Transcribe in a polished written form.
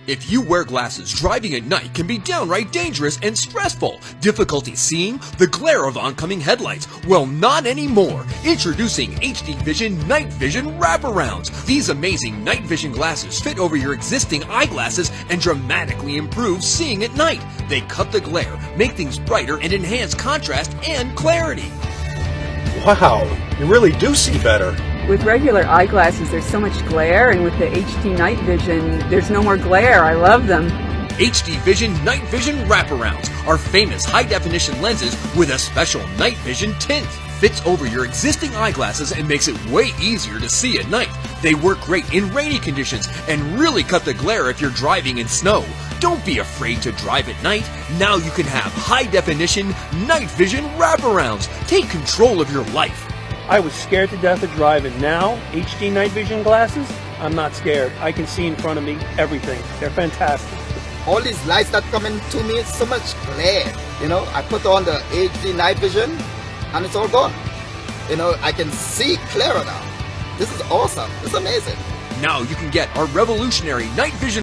If you wear glasses, driving at night can be downright dangerous and stressful. Difficulty seeing? The glare of oncoming headlights? Well, not anymore. Introducing HD Vision Night Vision Wraparounds. These amazing night vision glasses fit over your existing eyeglasses and dramatically improve seeing at night. They cut the glare, make things brighter, and enhance contrast and clarity. Wow, you really do see better. With regular eyeglasses, there's so much glare, and with the HD Night Vision, there's no more glare. I love them. HD Vision Night Vision Wraparounds are famous high-definition lenses with a special night vision tint. Fits over your existing eyeglasses and makes it way easier to see at night. They work great in rainy conditions and really cut the glare if you're driving in snow. Don't be afraid to drive at night. Now you can have high-definition night vision wraparounds. Take control of your life. I was scared to death of driving. Now, HD night vision glasses, I'm not scared. I can see in front of me everything. They're fantastic. All these lights that come into me, so much glare. I put on the HD night vision and it's all gone. I can see clearer now. This is awesome. This is amazing. Now you can get our revolutionary night vision